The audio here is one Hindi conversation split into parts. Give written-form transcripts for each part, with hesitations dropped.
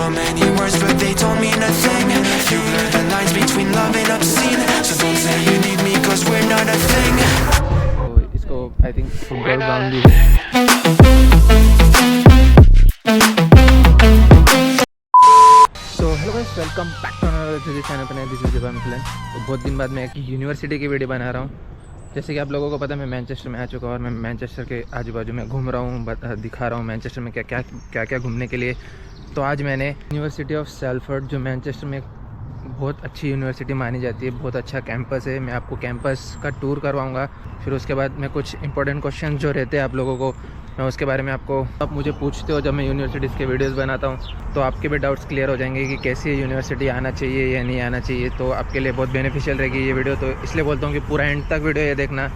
so many words but they don't mean a thing. You blur the lines between love and obscene, so don't say you need me cause we're not a thing. तो इसको आई थिंक फुटबॉल ग्राउंड भी hello guys, welcome back to another channel पर। दिस इज जबा मिथलन। तो बहुत दिन बाद मैं एक यूनिवर्सिटी की वीडियो बना रहा हूँ। जैसे कि आप लोगों को पता है, मैं मैनचेस्टर में आ चुका हूँ और मैं मैनचेस्टर के आजू बाजू में घूम रहा हूँ, दिखा रहा हूँ मैनचेस्टर में क्या क्या घूमने के लिए। तो आज मैंने यूनिवर्सिटी ऑफ सैलफोर्ड, जो मैनचेस्टर में बहुत अच्छी यूनिवर्सिटी मानी जाती है, बहुत अच्छा कैंपस है, मैं आपको कैंपस का टूर करवाऊँगा। फिर उसके बाद मैं कुछ इंपॉर्टेंट क्वेश्चन जो रहते हैं आप लोगों को, मैं उसके बारे में आपको, आप मुझे पूछते हो जब मैं यूनिवर्सिटीज़ के वीडियोस बनाता हूँ, तो आपके भी डाउट्स क्लियर हो जाएंगे कि कैसी यूनिवर्सिटी आना चाहिए या नहीं आना चाहिए। तो आपके लिए बहुत बेनिफिशियल रहेगी ये वीडियो। तो इसलिए बोलता हूँ कि पूरा एंड तक वीडियो ये देखना,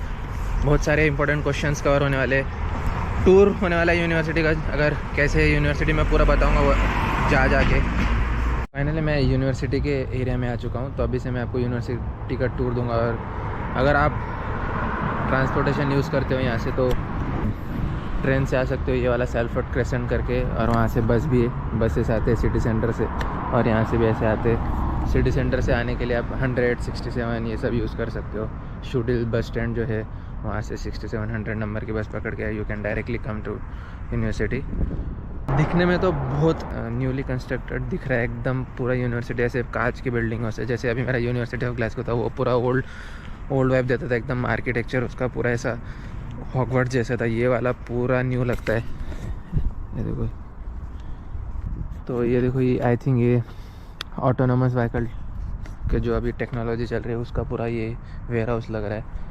बहुत सारे इंपॉर्टेंट क्वेश्चंस कवर होने वाले, टूर होने वाला है यूनिवर्सिटी का। अगर कैसे यूनिवर्सिटी मैं पूरा बताऊँगा वो जाके। फाइनली मैं यूनिवर्सिटी के एरिया में आ चुका हूँ। तो अभी से मैं आपको यूनिवर्सिटी का टूर दूँगा। और अगर आप ट्रांसपोर्टेशन यूज़ करते हो यहाँ से, तो ट्रेन से आ सकते हो, ये वाला सैलफोर्ड क्रेसेंट करके, और वहाँ से बस भी है, बसेस आते हैं सिटी सेंटर से, और यहाँ से भी ऐसे आते हैं। सिटी सेंटर से आने के लिए आप 100, 67 ये सब यूज़ कर सकते हो। शूटिल बस स्टैंड जो है, वहाँ से 6700 नंबर की बस पकड़ के you can directly come to university. दिखने में तो बहुत न्यूली कंस्ट्रक्टेड दिख रहा है एकदम पूरा यूनिवर्सिटी, ऐसे कांच की बिल्डिंगों से। जैसे अभी मेरा यूनिवर्सिटी ऑफ ग्लासगो था, वो पूरा ओल्ड वाइब देता था एकदम, आर्किटेक्चर उसका पूरा ऐसा हॉगवर्ट्स जैसा था। ये वाला पूरा न्यू लगता है। ये देखो, तो ये देखो, ये आई थिंक ये ऑटोनोमस व्हीकल के जो अभी टेक्नोलॉजी चल रही है उसका पूरा ये वेयर हाउस लग रहा है।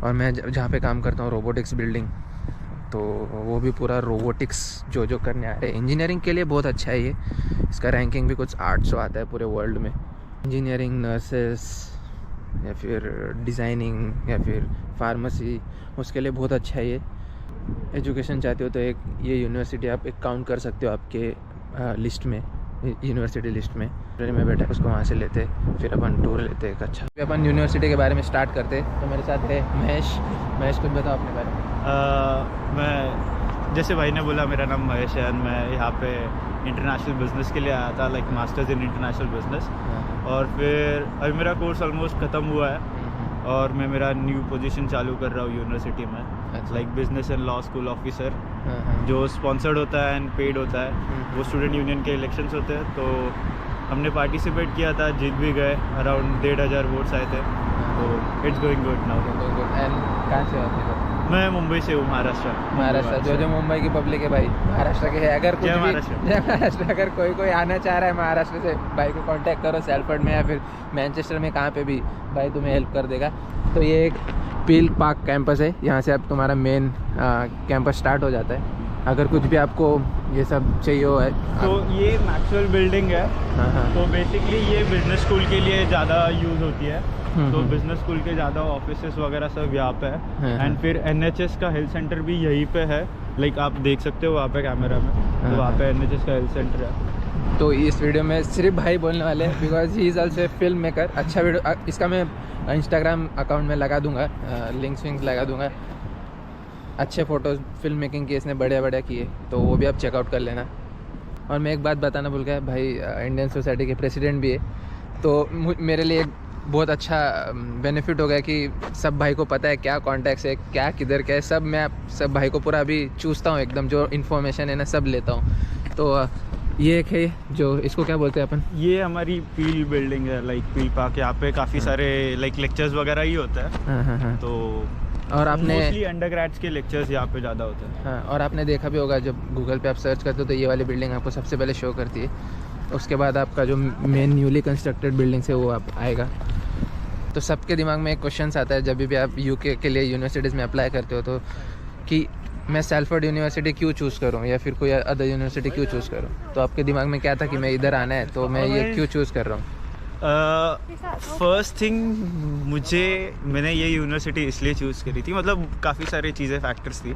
और मैं जहाँ पे काम करता हूँ, रोबोटिक्स बिल्डिंग, तो वो भी पूरा रोबोटिक्स जो करने आ रहे हैं। इंजीनियरिंग के लिए बहुत अच्छा है ये, इसका रैंकिंग भी कुछ 800 आता है पूरे वर्ल्ड में। इंजीनियरिंग, नर्सेस, या फिर डिज़ाइनिंग, या फिर फार्मेसी, उसके लिए बहुत अच्छा है ये। एजुकेशन चाहते हो तो एक ये यूनिवर्सिटी आप एक काउंट कर सकते हो आपके लिस्ट में, यूनिवर्सिटी लिस्ट में। में बैठे उसको वहाँ से लेते, फिर अपन टूर लेते एक अच्छा। फिर अपन यूनिवर्सिटी के बारे में स्टार्ट करते। तो मेरे साथ है महेश, कुछ बताओ अपने बारे में। मैं, जैसे भाई ने बोला, मेरा नाम महेश है। मैं यहाँ पे इंटरनेशनल बिजनेस के लिए आया था, like masters in international business. और फिर अभी मेरा कोर्स ऑलमोस्ट ख़त्म हुआ है और मैं मेरा न्यू पोजीशन चालू कर रहा हूँ यूनिवर्सिटी में, like business and law school officer, जो स्पॉन्सर्ड होता है एंड पेड होता है। वो स्टूडेंट यूनियन के इलेक्शंस होते हैं, तो हमने पार्टिसिपेट किया था, जीत भी गए, अराउंड 1,500 वोट्स आए थे। तो it's going good now. And कहाँ से हो? मैं मुंबई से हूँ, महाराष्ट्र। जो मुंबई की पब्लिक है भाई, महाराष्ट्र के है। अगर कुछ भी महाराष्ट्र, अगर कोई आना चाह रहा है महाराष्ट्र से, भाई को कांटेक्ट करो सैलफोर्ड में या फिर मैनचेस्टर में, कहाँ पे भी भाई तुम्हें हेल्प कर देगा। तो ये एक पील पार्क कैंपस है, यहाँ से अब तुम्हारा मेन कैंपस स्टार्ट हो जाता है। अगर कुछ भी आपको ये सब चाहिए हो है, तो ये मैक्सवेल बिल्डिंग है। तो बेसिकली ये बिजनेस स्कूल के लिए ज़्यादा यूज़ होती है। तो बिजनेस स्कूल के ज़्यादा ऑफिसेस वगैरह सब यहाँ पे है। एंड फिर NHS का हेल्थ सेंटर भी यहीं पे है, लाइक आप देख सकते हो वहाँ पे कैमरा में। तो वहाँ पे NHS का हेल्थ सेंटर है। तो इस वीडियो में सिर्फ भाई बोलने वाले हैं, because he is also a film maker. अच्छा वीडियो इसका मैं इंस्टाग्राम अकाउंट में लगा दूंगा, लिंक्स लगा दूंगा। अच्छे फ़ोटोज़ फिल्म मेकिंग की इसने बढ़िया किए, तो वो भी आप चेकआउट कर लेना। और मैं एक बात बताना भूल गया, भाई इंडियन सोसाइटी के प्रेसिडेंट भी है। तो मेरे लिए एक बहुत अच्छा बेनिफिट हो गया कि सब भाई को पता है क्या कॉन्टैक्ट्स है, क्या किधर क्या है, सब मैं सब भाई को पूरा अभी चूसता हूँ एकदम, जो इन्फॉर्मेशन है ना सब लेता हूँ। तो ये एक है, जो इसको क्या बोलते हैं अपन, ये हमारी पील बिल्डिंग है, लाइक पील पार्क। यहाँ पे काफ़ी सारे लाइक लेक्चर्स वगैरह ही होता है। हाँ। तो और आपने मोस्टली अंडरग्रेड्स के लेक्चर्स यहाँ पे ज़्यादा होते हैं। हाँ, और आपने देखा भी होगा जब गूगल पे आप सर्च करते हो तो ये वाली बिल्डिंग आपको सबसे पहले शो करती है। उसके बाद आपका जो मेन न्यूली कंस्ट्रक्टेड बिल्डिंग है वो आप आएगा। तो सबके दिमाग में एक क्वेश्चन आता है जब भी आप UK के लिए यूनिवर्सिटीज़ में अप्लाई करते हो, तो कि मैं सैलफोर्ड यूनिवर्सिटी क्यों चूज़ करूँ या फिर कोई अदर यूनिवर्सिटी क्यों चूज़ करूँ। तो आपके दिमाग में क्या था कि मैं इधर आना है, तो मैं ये क्यों चूज़ कर रहा हूँ? फर्स्ट थिंग, मैंने ये यूनिवर्सिटी इसलिए चूज़ करी थी, मतलब काफ़ी सारी चीज़ें फैक्टर्स थी,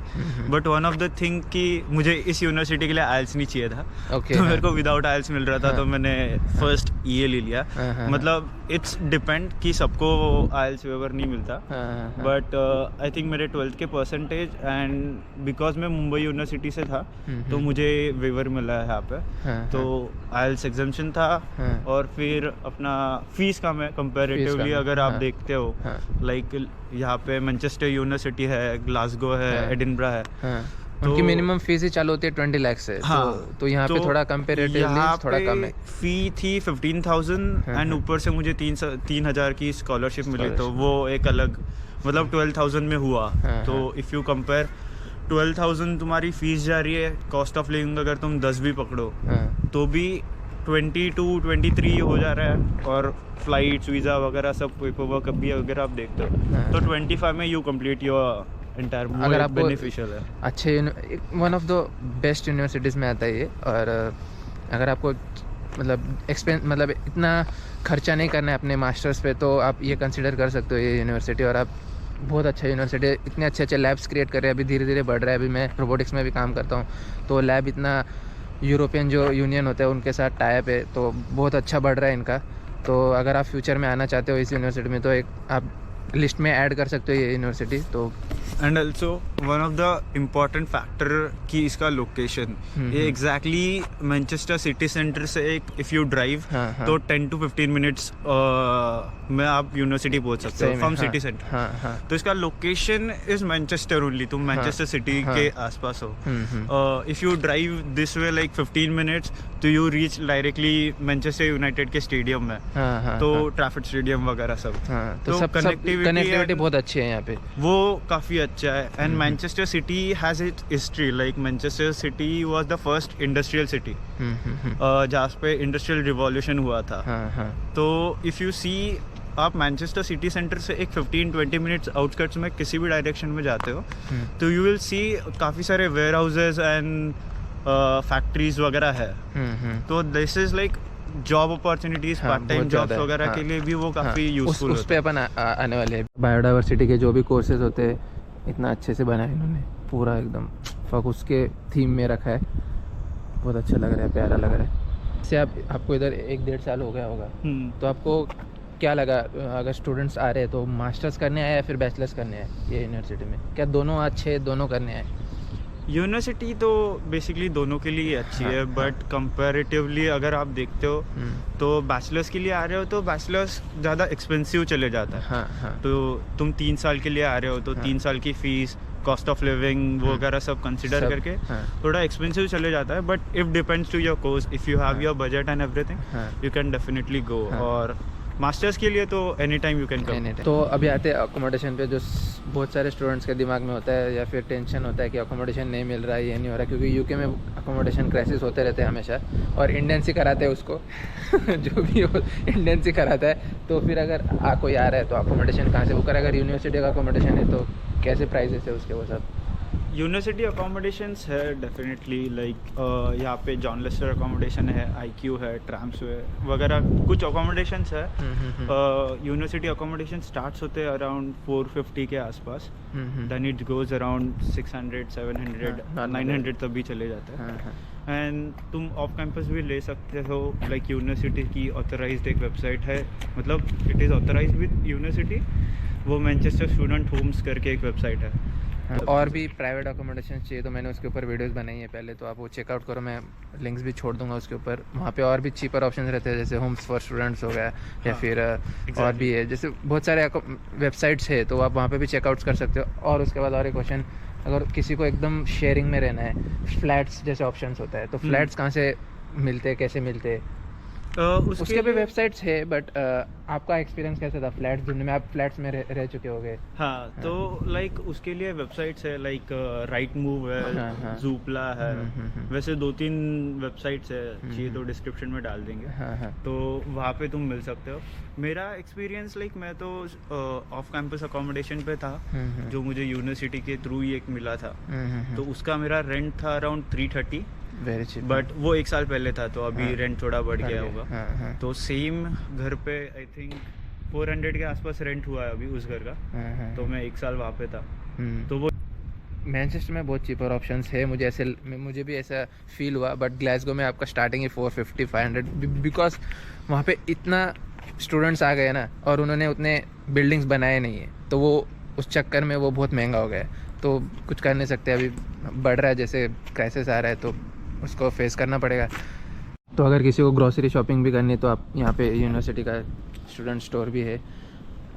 but one of the thing कि मुझे इस यूनिवर्सिटी के लिए आइल्स नहीं चाहिए था। तो मेरे को विदाउट आइल्स मिल रहा था। तो मैंने फर्स्ट ये ले लिया। मतलब इट्स डिपेंड कि सबको IELTS वेवर नहीं मिलता, बट आई थिंक मेरे 12th के परसेंटेज एंड बिकॉज मैं मुंबई यूनिवर्सिटी से था तो मुझे वेवर मिला है यहाँ पे। तो IELTS एग्जाम्शन था और फिर अपना फीस का मैं कंपैरेटिवली अगर आप देखते हो लाइक यहाँ पे मैनचेस्टर यूनिवर्सिटी है, ग्लासगो है, एडिनबरा है, उनकी मिनिमम फीस ही चालू होती है 20 लाख से। हाँ, तो यहाँ पे थोड़ा कंपैरेटिवली थोड़ा कम है। फी थी 15,000 एंड ऊपर से मुझे 3,000 की स्कॉलरशिप मिली, तो वो एक अलग मतलब 12,000 में हुआ। तो इफ़ यू कंपेयर 12,000 तुम्हारी फीस जा रही है, कॉस्ट ऑफ लिविंग अगर तुम 10 भी पकड़ो तो भी 22-23 हो जा रहा है, और फ्लाइट्स वीज़ा वगैरह सब पेपर वर्क अभी अगर आप देखते हो तो 25 में यू कंप्लीट योर एंटायर। अगर आप बेनिफिशियल है, अच्छे one of the best universities में आता है ये। और अगर आपको मतलब इतना खर्चा नहीं करना है अपने मास्टर्स पे तो आप ये कंसिडर कर सकते हो ये यूनिवर्सिटी। और आप बहुत अच्छा यूनिवर्सिटी है, इतने अच्छे अच्छे लैब्स क्रिएट कर रहे हैं, अभी धीरे धीरे बढ़ रहा है। अभी मैं रोबोटिक्स में भी काम करता हूँ तो लैब इतना यूरोपियन जो यूनियन होता है उनके साथ टाइप है, तो बहुत अच्छा बढ़ रहा है इनका। तो अगर आप फ्यूचर में आना चाहते हो इस यूनिवर्सिटी में तो एक आप लिस्ट में ऐड कर सकते हो ये यूनिवर्सिटी। तो and also one of the important factor कि इसका लोकेशन ये एग्जैक्टली मैनचेस्टर सिटी सेंटर से एक इफ़ यू ड्राइव तो 10 to 15 मिनट्स में आप यूनिवर्सिटी पहुंच सकते हो फ्रॉम सिटी सेंटर। तो इसका लोकेशन इज मैनचेस्टर ओनली, तुम मैनचेस्टर सिटी के आसपास हो। If you drive this way like 15 minutes तो you reach directly Manchester United के स्टेडियम में, तो ट्रैफर्ड स्टेडियम वगैरह सब। तो कनेक्टिविटी बहुत अच्छी है यहाँ पे, वो काफ़ी अच्छा है। And Manchester city has it history, like Manchester city was the first industrial city जहाँ पे इंडस्ट्रियल रिवॉल्यूशन हुआ था। तो इफ़ यू सी आप मैनचेस्टर सिटी सेंटर से एक 15-20 मिनट्स आउटस्कर्ट्स में किसी भी डायरेक्शन में जाते हो तो यू विल सी काफ़ी सारे वेयर हाउसेज एंड फैक्ट्रीज वगैरह है। तो this is like job opportunities, part time jobs वगैरह के लिए भी वो काफ़ी यूजफुल उस पे अपन आने वाले हैं। बायोडाइवर्सिटी के जो भी कोर्सेज होते हैं इतना अच्छे से बनाए इन्होंने, पूरा एकदम फोकस के थीम में रखा है, बहुत अच्छा लग रहा है, प्यारा लग रहा है। जैसे आपको इधर 1-1.5 साल हो गया होगा, तो आपको क्या लगा अगर स्टूडेंट्स आ रहे हैं तो मास्टर्स करने आए या फिर बैचलर्स करने आए ये यूनिवर्सिटी में? क्या दोनों अच्छे, दोनों करने आए? यूनिवर्सिटी तो बेसिकली दोनों के लिए अच्छी है, बट कंपैरेटिवली अगर आप देखते हो तो बैचलर्स के लिए आ रहे हो तो बैचलर्स ज़्यादा एक्सपेंसिव चले जाता है। तो तुम 3 साल के लिए आ रहे हो तो 3 साल की फीस, कॉस्ट ऑफ लिविंग वगैरह सब कंसिडर करके थोड़ा एक्सपेंसिव चले जाता है। But if depends to your course, if you have your budget and everything you can definitely go. और मास्टर्स के लिए तो any time you can come. तो अभी आते हैं अकोमोडेशन पे, जो बहुत सारे स्टूडेंट्स के दिमाग में होता है या फिर टेंशन होता है कि अकोमोडेशन नहीं मिल रहा है, ये नहीं हो रहा, क्योंकि यूके में अकोमोडेशन क्राइसिस होते रहते हैं हमेशा, और इंडियन से कराते हैं उसको जो भी हो इंडियन से कराता है। तो फिर अगर कोई आ रहा है तो अकोमोडेशन कहाँ से बुक करे? अगर यूनिवर्सिटी का अकोमोडेशन है तो कैसे प्राइसेस है उसके? वो सब यूनिवर्सिटी अकोमोडेशंस है डेफिनेटली, लाइक यहाँ पे जॉन लेस्टर अकोमोडेशन है, IQ है, ट्राम्स वगैरह कुछ अकोमोडेशंस है। यूनिवर्सिटी अकोमोडेशन स्टार्ट्स होते हैं अराउंड 450 के आसपास, देन इट गोज अराउंड 600, 700, 900 तक भी चले जाते हैं। एंड तुम ऑफ कैंपस भी ले सकते हो, लाइक यूनिवर्सिटी की ऑथराइज्ड एक वेबसाइट है, मतलब it is authorised with university, वो मैनचेस्टर स्टूडेंट होम्स करके एक वेबसाइट है। और भी प्राइवेट अकोमोडेशन चाहिए तो मैंने उसके ऊपर वीडियोस बनाई है पहले, तो आप वो चेकआउट करो, मैं लिंक्स भी छोड़ दूंगा उसके ऊपर। वहाँ पे और भी चीपर ऑप्शंस रहते हैं, जैसे होम्स फॉर स्टूडेंट्स हो गया या फिर और भी है, जैसे बहुत सारे वेबसाइट्स है, तो आप वहाँ पे भी चेकआउट कर सकते हो। और उसके बाद और एक क्वेश्चन, अगर किसी को एकदम शेयरिंग में रहना है, फ्लैट्स जैसे ऑप्शंस होता है, तो फ्लैट्स कहाँ से मिलते हैं, कैसे मिलते हैं? उसके भी वेबसाइट्स है, बट आपका एक्सपीरियंस कैसा था फ्लैट्स ढूंढने में? आप फ्लैट्स में रह चुके होंगे। हाँ, तो लाइक उसके लिए वेबसाइट्स है, लाइक राइट मूव है, जूपला है, वैसे 2-3 वेबसाइट्स है, चाहिए तो डिस्क्रिप्शन में डाल देंगे। तो वहाँ पे तुम मिल सकते हो। मेरा एक्सपीरियंस लाइक मैं तो ऑफ कैंपस अकोमोडेशन पे था, जो मुझे यूनिवर्सिटी के थ्रू ही एक मिला था। तो उसका मेरा रेंट था अराउंड 330, वेरी चीप, बट वो 1 साल पहले था, तो अभी रेंट थोड़ा बढ़ गया होगा। तो सेम घर पे आई थिंक 400 के आसपास रेंट हुआ है अभी उस घर का। तो मैं 1 साल वहाँ पे था। तो वो मैनचेस्टर में बहुत चीपर ऑप्शंस है, मुझे भी ऐसा फील हुआ, बट ग्लासगो में आपका स्टार्टिंग है 450-500, बिकॉज वहाँ पे इतना स्टूडेंट्स आ गए ना और उन्होंने उतने बिल्डिंग्स बनाए नहीं है, तो वो उस चक्कर में वो बहुत महंगा हो गया है। तो कुछ कर नहीं सकते, अभी बढ़ रहा है, जैसे क्राइसिस आ रहा है तो उसको फेस करना पड़ेगा। तो अगर किसी को ग्रॉसरी शॉपिंग भी करनी है तो आप यहाँ पे यूनिवर्सिटी का स्टूडेंट स्टोर भी है।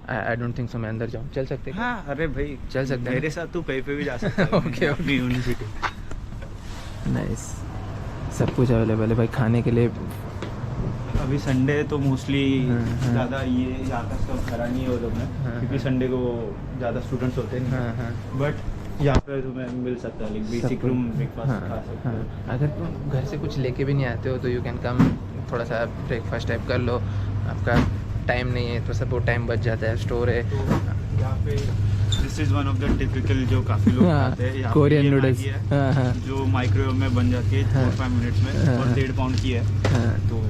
आई डोंट थिंक सो मैं अंदर जाऊँ, चल सकते हैं? हाँ, अरे भाई चल सकते हैं मेरे साथ तू कहीं पे भी जा सकता है। ओके, अपनी यूनिवर्सिटी। नाइस, सब कुछ अवेलेबल है भाई खाने के लिए। अभी संडे तो मोस्टली हाँ। ज़्यादा ये यहाँ का स्टॉक भरा नहीं है वो लोग ने, हाँ, क्योंकि संडे को ज़्यादा स्टूडेंट्स होते नहीं। हाँ। बट यहाँ पे तुम्हें मिल सकता है लाइक बेसिक कुछ। रूम ब्रेकफास्ट हाँ, खा सकते हाँ। हो। अगर तुम घर से कुछ लेके भी नहीं आते हो तो यू कैन कम, थोड़ा सा ब्रेकफास्ट टाइप कर लो। आपका टाइम नहीं है तो सब वो टाइम बच जाता है, स्टोर है। तो यहाँ पे this is one of the typical जो काफ़ी लोग खाते हैं यहाँ पे, कोरियन ये नूडल्स। मैगी है, हाँ हाँ जो माइक्रोवेव में बन जाती है 4-5 मिनट्स में, हाँ। और 1.5 पाउंड की है। हाँ, तो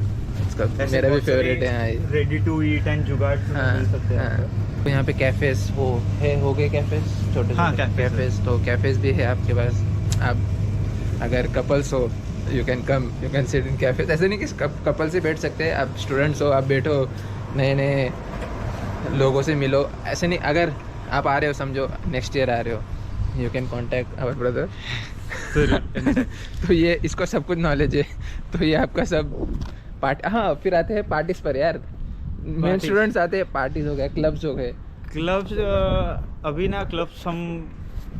इसका मेरा भी फेवरेट है। रेडी टू ईट एंड जुगाड़ मिल सकते हैं यहाँ पे। तो यहाँ पे कैफ़ेज़ हो गए कैफ़ेज़ छोटे हाँ, छोटे कैफ़ेज़, तो कैफ़ेज़ भी है आपके पास। आप अगर कपल्स हो you can come, you can sit in cafes. ऐसे नहीं कि कपल से बैठ सकते हैं, आप स्टूडेंट्स हो, आप बैठो, नए नए लोगों से मिलो। ऐसे नहीं, अगर आप आ रहे हो, समझो नेक्स्ट ईयर आ रहे हो, you can contact our brother. तो ये इसको सब कुछ नॉलेज है, तो ये आपका सब हाँ, फिर आते हैं पार्टीज पर यार। मेन स्टूडेंट्स आते हैं, पार्टीज हो गए, क्लब्स हो गए। क्लब्स अभी ना क्लब्स हम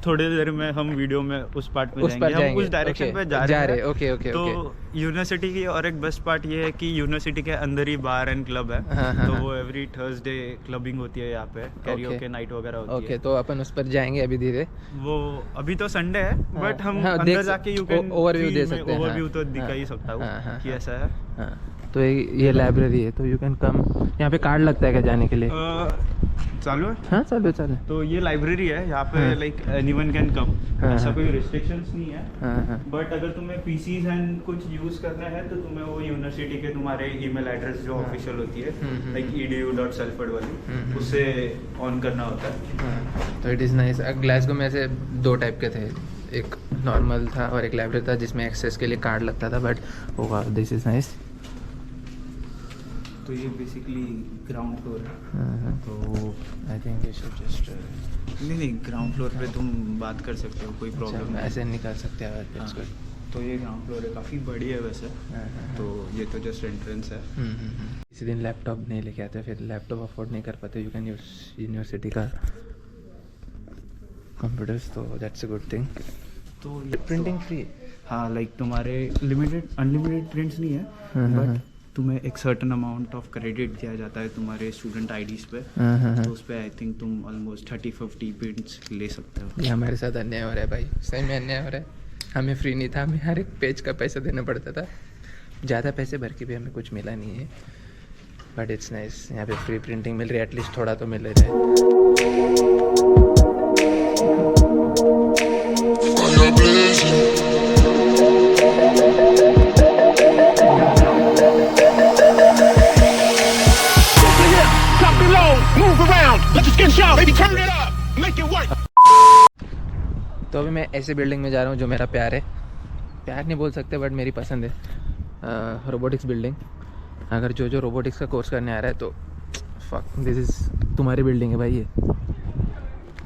थोड़ी देर में हम वीडियो में उस पार्ट में जाएंगे। हम उस डायरेक्शन पे जा रहे हैं। ओके। तो यूनिवर्सिटी की और एक बेस्ट पार्ट ये है कि यूनिवर्सिटी के अंदर ही बार एंड क्लब है। हाँ, तो हाँ। वो एवरी थर्सडे क्लबिंग होती है यहाँ पे, कैरियोके नाइट वगैरह होती ओके, है। तो अपन उस पर जाएंगे अभी धीरे। वो अभी तो संडे है, बट हम हाँ, अंदर जाके यू कैन ओवरव्यू दे सकते हैं। ओवरव्यू तो दिखा ही सकता हाँ, हूँ कि ऐसा है। हाँ, तो ये लाइब्रेरी है, तो यू कैन कम। यहाँ पे कार्ड लगता है क्या जाने के लिए? चालू है। हाँ, चालू है। तो ये लाइब्रेरी है, यहाँ पे हाँ। लाइक एनीवन कैन कम, हाँ, ऐसा हाँ। कोई रिस्ट्रिक्शंस नहीं है। हाँ। बट अगर तुम्हें पीसीज एंड कुछ यूज करना है तो तुम्हें वो यूनिवर्सिटी के तुम्हारे ईमेल एड्रेस जो ऑफिशियल होती है लाइक edu.salford वाली, उससे ऑन करना होता है। हाँ, तो इट इज़ नाइस। ग्लासगो में ऐसे 2 टाइप के थे, एक नॉर्मल था और एक लाइब्रेरी था जिसमें एक्सेस के लिए कार्ड लगता था, बट होगा दिस इज़ नाइस। तो ये बेसिकली ग्राउंड फ्लोर है। हाँ, तो I think you should just नहीं, ग्राउंड फ्लोर पे तुम बात कर सकते हो, कोई प्रॉब्लम नहीं। ऐसे निकाल सकते हैं आवाज़। हाँ। तो ये ग्राउंड फ्लोर है, काफ़ी बड़ी है वैसे। तो ये तो जस्ट एंट्रेंस है। किसी दिन लैपटॉप नहीं लेके आते, फिर लैपटॉप अफोर्ड नहीं कर पाते, यू कैन यूज यूनिवर्सिटी का कंप्यूटर्स, तो दैट्स अ गुड थिंग। तो ये प्रिंटिंग फ्री? हाँ, लाइक तुम्हारे अनलिमिटेड प्रिंट्स नहीं है, बट तुम्हें एक सर्टन अमाउंट ऑफ क्रेडिट दिया जाता है तुम्हारे स्टूडेंट आईडीज़ पे। तो उस पर आई थिंक तुम ऑलमोस्ट 30-50 प्रिंट्स ले सकते हो। ये हमारे साथ अन्याय हो रहा है भाई, सही में अन्याय हो रहा है। हमें फ्री नहीं था, हमें हर एक पेज का पैसा देना पड़ता था। ज़्यादा पैसे भर के भी हमें कुछ मिला नहीं है, बट इट्स नाइस। यहाँ पे फ्री प्रिंटिंग मिल रही है, एटलीस्ट थोड़ा तो मिल रहा है। तो अभी मैं ऐसे बिल्डिंग में जा रहा हूँ जो मेरा प्यार है, प्यार नहीं बोल सकते बट मेरी पसंद है, रोबोटिक्स बिल्डिंग। अगर जो रोबोटिक्स का कोर्स करने आ रहा है तो फक दिस इज़ तुम्हारी बिल्डिंग है भाई ये।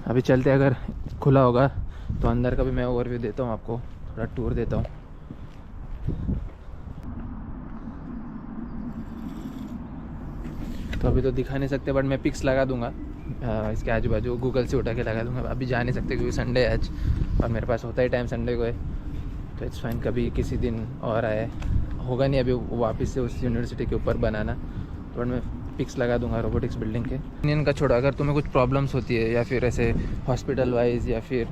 अभी चलते, अगर खुला होगा तो अंदर का भी मैं ओवरव्यू देता हूँ आपको, थोड़ा टूर देता हूँ। तो अभी तो दिखा नहीं सकते, बट मैं पिक्स लगा दूंगा इसके आजू बाजू, गूगल से उठा के लगा दूंगा। अभी जा नहीं सकते क्योंकि संडे है आज, और मेरे पास होता ही टाइम संडे को है, तो इट्स फाइन। कभी किसी दिन और आए, होगा नहीं अभी वापस से उस यूनिवर्सिटी के ऊपर बनाना, तो मैं पिक्स लगा दूंगा रोबोटिक्स बिल्डिंग के। इंडियन का छोड़ा, अगर तुम्हें कुछ प्रॉब्लम्स होती है या फिर ऐसे हॉस्पिटल वाइज या फिर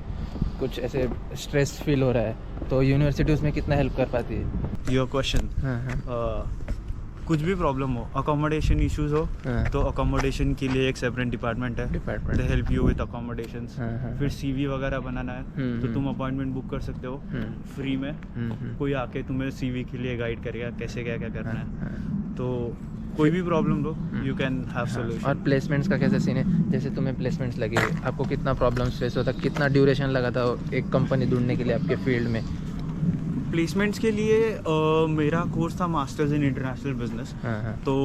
कुछ ऐसे स्ट्रेस फील हो रहा है, तो यूनिवर्सिटी उसमें कितना हेल्प कर पाती है? Your question. हाँ। कुछ भी प्रॉब्लम हो, अकोमोडेशन इश्यूज हो, हाँ। तो अकोमोडेशन के लिए एक सेपरेट डिपार्टमेंट है, they help you with accommodations. हाँ। फिर सीवी वगैरह बनाना है तो तुम अपॉइंटमेंट बुक कर सकते हो फ्री में। कोई आके तुम्हें सीवी के लिए गाइड करेगा कैसे क्या क्या करना है। तो कोई भी problem low, you can have solution. और प्लेसमेंट्स का कैसा सीन है? जैसे तुम्हें प्लेसमेंट्स लगे, आपको कितना प्रॉब्लम्स फेस होता, कितना ड्यूरेशन लगा था एक कंपनी ढूंढने के लिए आपके फील्ड में? प्लेसमेंट्स के लिए मेरा कोर्स था मास्टर्स इन इंटरनेशनल बिजनेस। हाँ। तो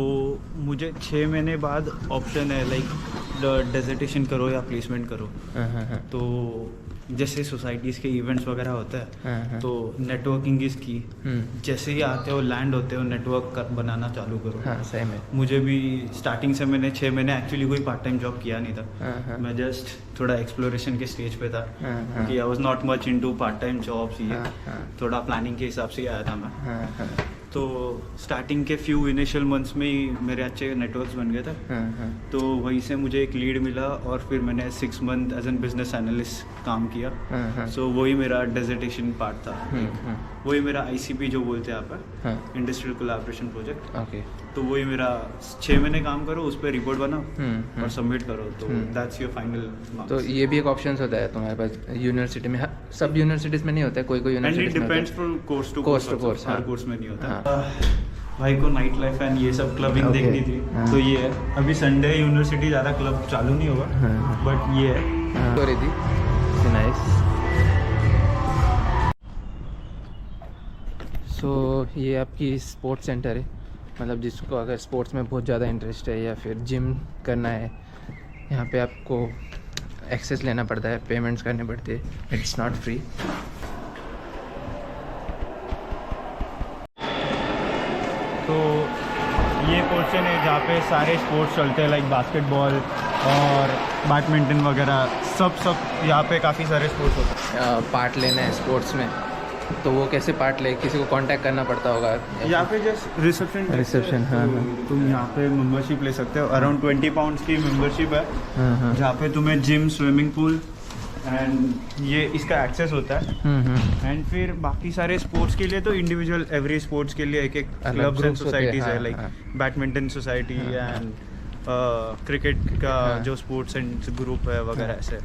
मुझे 6 महीने बाद ऑप्शन है लाइक डेजर्टेशन करो या प्लेसमेंट करो। हाँ। तो जैसे सोसाइटीज़ के इवेंट्स वगैरह होते हाँ। हैं तो नेटवर्किंग इज़ की। जैसे ही आते हो लैंड होते हो नेटवर्क बनाना चालू करो। हाँ सही में। मुझे भी स्टार्टिंग से मैंने 6 महीने एक्चुअली कोई पार्ट टाइम जॉब किया नहीं था। हाँ। मैं जस्ट थोड़ा एक्सप्लोरेशन के स्टेज पे था हाँ। कि I was not much into part time jobs. ये हाँ। थोड़ा प्लानिंग के हिसाब से ही आया था मैं। हाँ। तो स्टार्टिंग के फ्यू इनिशियल मंथ्स में ही मेरे अच्छे नेटवर्क्स बन गए थे। हाँ। तो वहीं से मुझे एक लीड मिला और फिर मैंने 6 month as an business analyst काम किया। हाँ। सो वही मेरा डेजर्टेशन पार्ट था। वही मेरा ICP जो बोलते हैं आप, इंडस्ट्रियल कोलैबोरेशन प्रोजेक्ट। ओके। तो वही मेरा 6 महीने काम करो, उस पर रिपोर्ट बनाओ और सबमिट करो, तो दैट्स योर फाइनल। तो ये भी एक ऑप्शन होता है तुम्हारे पास यूनिवर्सिटी में? सब यूनिवर्सिटीज़ में नहीं होता है, कोई and it university depends from course to Course to course. course, हर हाँ। कोर्स में नहीं होता। भाई को नाइट लाइफ एंड ये सब क्लबिंग Okay, देखनी थी। हाँ। तो ये है, अभी संडे यूनिवर्सिटी ज़्यादा क्लब चालू नहीं होगा, बट ये है। हो रही थी। नाइस। सो ये आपकी स्पोर्ट्स सेंटर है, मतलब जिसको अगर स्पोर्ट्स में बहुत ज़्यादा इंटरेस्ट है या फिर जिम करना है, यहाँ पे आपको एक्सेस लेना पड़ता है, पेमेंट्स करने पड़ते हैं, इट्स नॉट फ्री। तो ये पोर्शन है जहाँ पे सारे स्पोर्ट्स चलते हैं, लाइक बास्केटबॉल और बैडमिंटन वगैरह सब यहाँ पे काफ़ी सारे स्पोर्ट्स होते हैं। पार्ट लेना है स्पोर्ट्स में तो वो कैसे पार्ट ले, किसी को कांटेक्ट करना पड़ता होगा? यहाँ पे जस्ट रिसेप्शन। हाँ। तुम यहाँ पे मेंबरशिप ले सकते हो, अराउंड 20 पाउंड्स की मेंबरशिप है। हाँ। जहाँ पे तुम्हें जिम, स्विमिंग पूल एंड ये इसका एक्सेस होता है। एंड फिर बाकी सारे स्पोर्ट्स के लिए तो इंडिविजुअल एवरी स्पोर्ट्स के लिए एक क्लब्स एंड सोसाइटीज़ है, like badminton society and cricket का जो स्पोर्ट्स एंड ग्रुप है वगैरह ऐसे।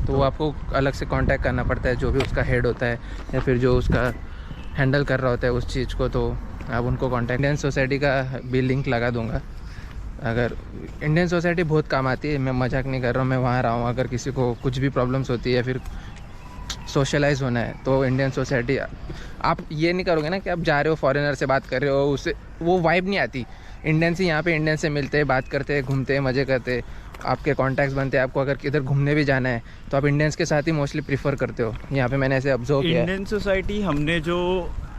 तो वो आपको अलग से कांटेक्ट करना पड़ता है, जो भी उसका हेड होता है या फिर जो उसका हैंडल कर रहा होता है उस चीज़ को, तो आप उनको कांटेक्ट। इंडियन सोसाइटी का भी लिंक लगा दूंगा। अगर इंडियन सोसाइटी बहुत काम आती है, मैं मजाक नहीं कर रहा हूँ, मैं वहाँ रहा हूँ। अगर किसी को कुछ भी प्रॉब्लम्स होती है या फिर सोशलाइज होना है तो इंडियन सोसाइटी, आप ये नहीं करोगे ना कि आप जा रहे हो फॉरेनर से बात कर रहे हो, उससे वो वाइब नहीं आती। इंडियन से यहाँ पे इंडियन से मिलते हैं, बात करते हैं, घूमते हैं, मज़े करते हैं, आपके कॉन्टैक्ट्स बनते हैं। आपको अगर किधर घूमने भी जाना है तो आप इंडियंस के साथ ही मोस्टली प्रीफर करते हो। यहाँ पे मैंने ऐसे ऑब्जर्व किया। इंडियन सोसाइटी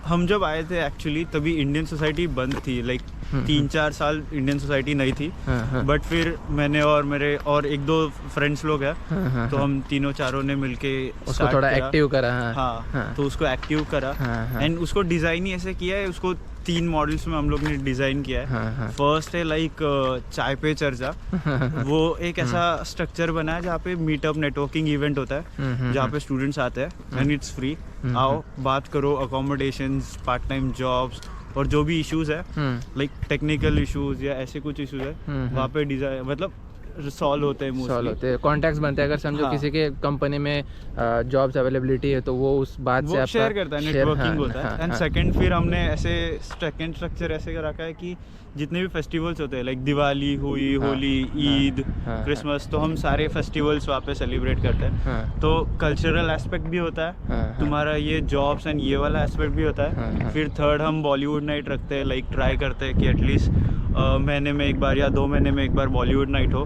हम जब आए थे एक्चुअली तभी इंडियन सोसाइटी बंद थी, लाइक 3-4 साल इंडियन सोसाइटी नहीं थी। बट फिर मैंने और मेरे और 1-2 फ्रेंड्स लोग हैं, तो हम तीनों चारों ने मिलके उसको थोड़ा एक्टिव करा। हाँ, तो उसको एक्टिव करा एंड उसको डिज़ाइन ही ऐसे किया है। उसको 3 मॉडल्स में हम लोग ने डिज़ाइन किया है। फर्स्ट है लाइक चाय पे चर्चा। वो एक ऐसा स्ट्रक्चर बना है जहाँ पे मीटअप नेटवर्किंग इवेंट होता है, जहाँ पे स्टूडेंट्स आते हैं एंड इट्स फ्री। आओ, बात करो, अकोमोडेशंस, पार्ट टाइम जॉब्स और जो भी इश्यूज है, लाइक टेक्निकल इश्यूज या ऐसे कुछ इश्यूज है, वहाँ पे डिज़ाइन मतलब सॉल्व होते हैं, सॉल्व होते हैं, कॉन्टैक्ट्स बनते हैं। अगर समझो किसी के कंपनी में जॉब्स अवेलेबिलिटी है तो वो उस बात से शेयर करता है, नेटवर्किंग होता है। एंड सेकंड फिर हमने ऐसे सेकंड स्ट्रक्चर ऐसे कर रखा है कि जितने भी फेस्टिवल्स होते हैं, लाइक दिवाली हुई, होली, ईद, क्रिसमस, तो हम सारे फेस्टिवल्स वहाँ पे सेलिब्रेट करते हैं। तो कल्चरल एस्पेक्ट भी होता है तुम्हारा, ये जॉब्स एंड ये वाला एस्पेक्ट भी होता है। फिर थर्ड हम बॉलीवुड नाइट रखते हैं, लाइक ट्राई करते हैं कि एटलीस्ट महीने में एक बार या 2 महीने में एक बार बॉलीवुड नाइट हो।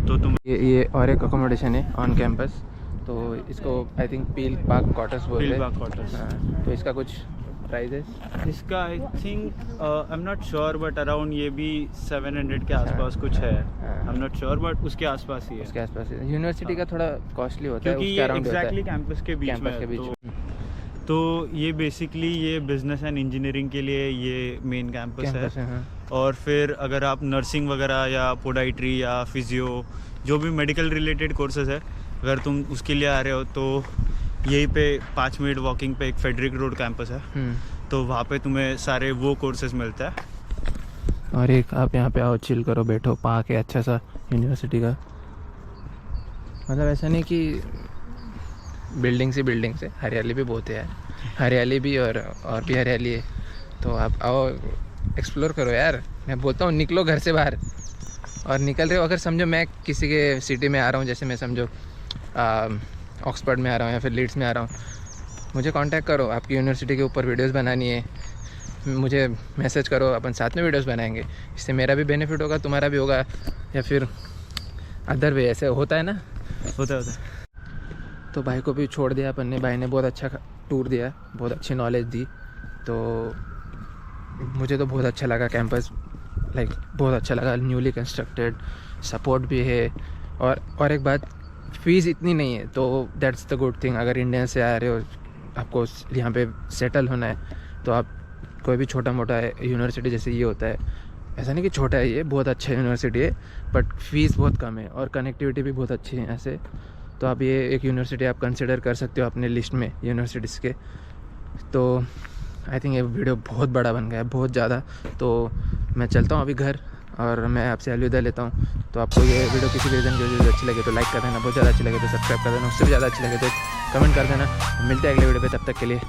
तो तुम ये और एक अकोमोडेशन है ऑन कैंपस, तो इसको I think peel park quarters बोलते हैं। पील पार्क क्वार्टर्स। तो इसका कुछ प्राइस है इसका? I think I am not sure, but around ये भी 700 के आसपास कुछ है। I am not sure, but उसके आसपास ही है। उसके आसपास है। यूनिवर्सिटी का थोड़ा कॉस्टली होता है, क्योंकि ये एग्जैक्टली कैंपस के बीच में। तो ये बेसिकली ये बिजनेस एंड इंजीनियरिंग के लिए ये मेन कैंपस है। और फिर अगर आप नर्सिंग वगैरह या पोडाइट्री या फिजियो, जो भी मेडिकल रिलेटेड कोर्सेज है, अगर तुम उसके लिए आ रहे हो तो यहीं पे 5 मिनट वॉकिंग पे एक फेडरिक रोड कैंपस है, तो वहाँ पे तुम्हें सारे वो कोर्सेज मिलता है। और एक आप यहाँ पे आओ, चिल करो, बैठो, पार्क है अच्छा सा यूनिवर्सिटी का। मतलब ऐसा नहीं कि बिल्डिंग से हरियाली भी बहुत है यार, हरियाली भी और भी हरियाली है। तो आप आओ, एक्सप्लोर करो यार। मैं बोलता हूँ निकलो घर से बाहर, और निकल रहे हो, अगर समझो मैं किसी के सिटी में आ रहा हूँ, जैसे मैं समझो ऑक्सफोर्ड में आ रहा हूँ या फिर लीड्स में आ रहा हूँ, मुझे कांटेक्ट करो, आपकी यूनिवर्सिटी के ऊपर वीडियोस बनानी है, मुझे मैसेज करो, अपन साथ में वीडियोस बनाएंगे। इससे मेरा भी बेनिफिट होगा, तुम्हारा भी होगा, या फिर अदर वे, ऐसे होता है ना। होता है। तो भाई को भी छोड़ दिया अपन ने, भाई ने बहुत अच्छा टूर दिया, बहुत अच्छी नॉलेज दी। तो मुझे तो बहुत अच्छा लगा कैंपस, लाइक बहुत अच्छा लगा, न्यूली कंस्ट्रक्टेड, सपोर्ट भी है। और एक बात, फ़ीस इतनी नहीं है, तो दैट्स द गुड थिंग। अगर इंडिया से आ रहे हो, आपको यहाँ पे सेटल होना है, तो आप कोई भी छोटा मोटा यूनिवर्सिटी जैसे ये होता है, ऐसा नहीं कि छोटा है, ये बहुत अच्छा यूनिवर्सिटी है, बट फ़ीस बहुत कम है और कनेक्टिविटी भी बहुत अच्छी है यहाँ से। तो आप ये एक यूनिवर्सिटी आप कंसिडर कर सकते हो अपने लिस्ट में यूनिवर्सिटीज़ के। तो आई थिंक ये वीडियो बहुत बड़ा बन गया है, बहुत ज़्यादा। तो मैं चलता हूँ अभी घर, और मैं आपसे अलविदा लेता हूँ। तो आपको ये वीडियो किसी भी रीज़न की वजह से अच्छी लगे तो लाइक कर देना, बहुत ज़्यादा अच्छी लगे तो सब्सक्राइब कर देना, उससे भी ज़्यादा अच्छी लगे तो कमेंट कर देना। मिलते हैं अगले वीडियो पे, तब तक के लिए